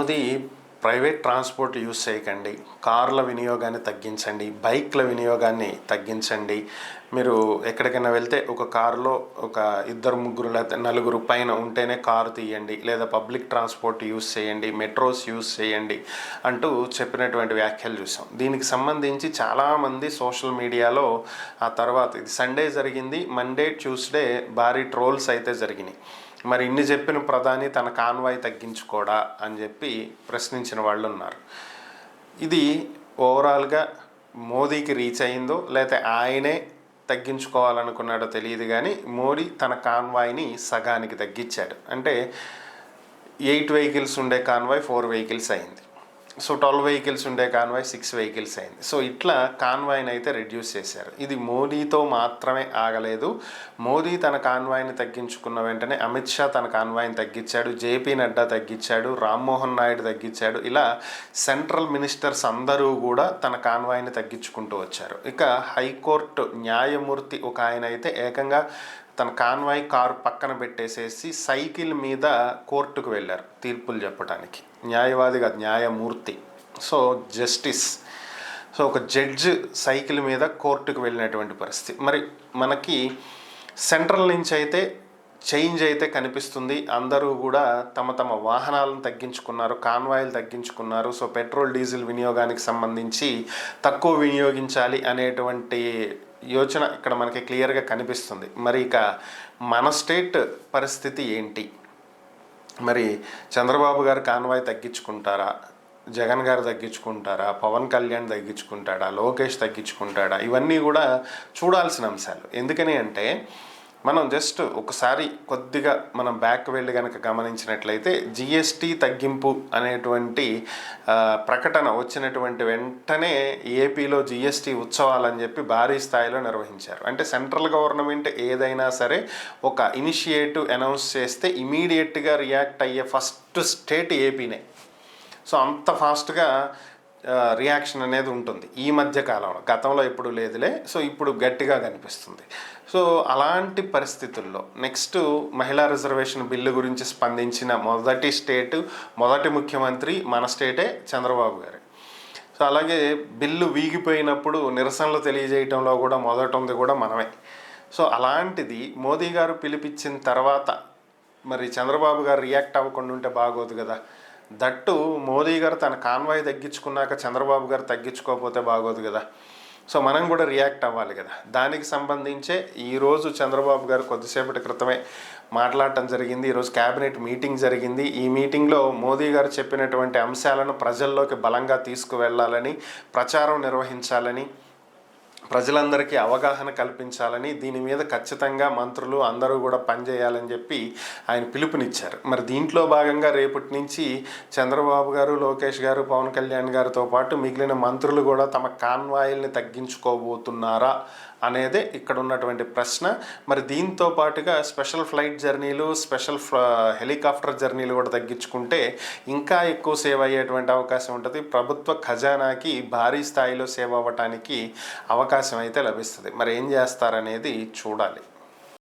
Modi private transport use చేయకండి, కార్ల వినియోగాన్ని తగ్గించండి, బైక్ల వినియోగాన్ని తగ్గించండి. మీరు ఎక్కడికైనా వెళ్తే ఒక కారులో ఒక ఇద్దరు ముగ్గురు లేదా నలుగురు పైన ఉంటేనే కారు తీయండి, లేదా పబ్లిక్ ట్రాన్స్పోర్ట్ యూస్ చేయండి, మెట్రోస్ యూస్ చేయండి అంటూ చెప్పినటువంటి వ్యాఖ్యలు చూసాం. దీనికి సంబంధించి చాలామంది సోషల్ మీడియాలో ఆ తర్వాత ఇది సండే జరిగింది, మండే ట్యూస్డే భారీ ట్రోల్స్ అయితే జరిగినాయి. మరి ఇన్ని చెప్పిన ప్రధాని తన కాన్వాయ్ తగ్గించుకోడా అని చెప్పి ప్రశ్నించిన వాళ్ళు ఉన్నారు. ఇది ఓవరాల్గా మోదీకి రీచ్ అయిందో లేకపోతే ఆయనే తగ్గించుకోవాలనుకున్నాడో తెలియదు, కానీ మోడీ తన కాన్వాయ్ని సగానికి తగ్గించాడు. అంటే 8 వెహికల్స్ ఉండే కాన్వాయ్ 4 వెహికల్స్ అయింది. సో 12 వెహికల్స్ ఉండే కాన్వాయ్ 6 వెహికల్స్ అయింది. సో ఇట్లా కాన్వాయ్ని అయితే రెడ్యూస్ చేశారు. ఇది మోడీతో మాత్రమే ఆగలేదు. మోదీ తన కాన్వాయ్ని తగ్గించుకున్న వెంటనే అమిత్ షా తన కాన్వాయ్ని తగ్గించాడు, జేపీ నడ్డా తగ్గించాడు, రామ్మోహన్ నాయుడు తగ్గించాడు. ఇలా సెంట్రల్ మినిస్టర్స్ అందరూ కూడా తన కాన్వాయ్ని తగ్గించుకుంటూ వచ్చారు. ఇక హైకోర్టు న్యాయమూర్తి ఒక ఆయన అయితే ఏకంగా తన కాన్వాయ్ కారు పక్కన పెట్టేసేసి సైకిల్ మీద కోర్టుకు వెళ్ళారు తీర్పులు చెప్పడానికి. న్యాయవాది కాదు, న్యాయమూర్తి. So justice. సో ఒక జడ్జ్ సైకిల్ మీద కోర్టుకు వెళ్ళినటువంటి పరిస్థితి. మరి మనకి సెంట్రల్ నుంచి అయితే చేంజ్ అయితే కనిపిస్తుంది. అందరూ కూడా తమ తమ వాహనాలను తగ్గించుకున్నారు, కాన్వాయిలు తగ్గించుకున్నారు. సో పెట్రోల్ డీజిల్ వినియోగానికి సంబంధించి తక్కువ వినియోగించాలి అనేటువంటి యోచన ఇక్కడ మనకి క్లియర్గా కనిపిస్తుంది. మరి ఇక మన స్టేట్ పరిస్థితి ఏంటి? మరి చంద్రబాబు గారు కాన్వాయ్ తగ్గించుకుంటారా, జగన్ గారు తగ్గించుకుంటారా, పవన్ కళ్యాణ్ తగ్గించుకుంటాడా, లోకేష్ తగ్గించుకుంటాడా? ఇవన్నీ కూడా చూడాల్సిన అంశాలు. ఎందుకని అంటే మనం జస్ట్ ఒకసారి కొద్దిగా మనం బ్యాక్ వెళ్ళి కనుక గమనించినట్లయితే జిఎస్టీ తగ్గింపు అనేటువంటి ప్రకటన వచ్చినటువంటి వెంటనే ఏపీలో జిఎస్టీ ఉత్సవాలని చెప్పి భారీ స్థాయిలో నిర్వహించారు. అంటే సెంట్రల్ గవర్నమెంట్ ఏదైనా సరే ఒక ఇనిషియేటివ్ అనౌన్స్ చేస్తే ఇమీడియట్గా రియాక్ట్ అయ్యే ఫస్ట్ స్టేట్ ఏపీనే. సో అంత ఫాస్ట్గా రియాక్షన్ అనేది ఉంటుంది ఈ మధ్య కాలంలో. గతంలో ఎప్పుడు లేదులే, సో ఇప్పుడు గట్టిగా కనిపిస్తుంది. సో అలాంటి పరిస్థితుల్లో నెక్స్ట్ మహిళా రిజర్వేషన్ బిల్లు గురించి స్పందించిన మొదటి స్టేటు, మొదటి ముఖ్యమంత్రి మన స్టేటే చంద్రబాబు గారు. సో అలాగే బిల్లు వీగిపోయినప్పుడు నిరసనలు తెలియజేయటంలో కూడా మొదట ఉంది కూడా మనమే. సో అలాంటిది మోదీ గారు పిలిపించిన తర్వాత మరి చంద్రబాబు గారు రియాక్ట్ అవ్వకుండా ఉంటే బాగోదు కదా. దట్టు మోదీ గారు తన కాన్వాయ్ తగ్గించుకున్నాక చంద్రబాబు గారు తగ్గించుకోకపోతే బాగోదు కదా. సో మనం కూడా రియాక్ట్ అవ్వాలి కదా. దానికి సంబంధించే ఈరోజు చంద్రబాబు గారు కొద్దిసేపటి క్రితమే మాట్లాడటం జరిగింది. ఈరోజు క్యాబినెట్ మీటింగ్ జరిగింది. ఈ మీటింగ్లో మోదీ గారు చెప్పినటువంటి అంశాలను ప్రజల్లోకి బలంగా తీసుకువెళ్ళాలని, ప్రచారం నిర్వహించాలని, ప్రజలందరికీ అవగాహన కల్పించాలని, దీని మీద ఖచ్చితంగా మంత్రులు అందరూ కూడా పనిచేయాలని చెప్పి ఆయన పిలుపునిచ్చారు. మరి దీంట్లో భాగంగా రేపటి నుంచి చంద్రబాబు గారు, లోకేష్ గారు, పవన్ కళ్యాణ్ గారితో పాటు మిగిలిన మంత్రులు కూడా తమ కాన్వాయిల్ని తగ్గించుకోబోతున్నారా అనేదే ఇక్కడ ఉన్నటువంటి ప్రశ్న. మరి దీంతో పాటుగా స్పెషల్ ఫ్లైట్ జర్నీలు, స్పెషల్ హెలికాప్టర్ జర్నీలు కూడా తగ్గించుకుంటే ఇంకా ఎక్కువ సేవ్ అయ్యేటువంటి అవకాశం ఉంటుంది. ప్రభుత్వ ఖజానాకి భారీ స్థాయిలో సేవ్ అవ్వటానికి అవకాశం అయితే లభిస్తుంది. మరి ఏం చేస్తారనేది చూడాలి.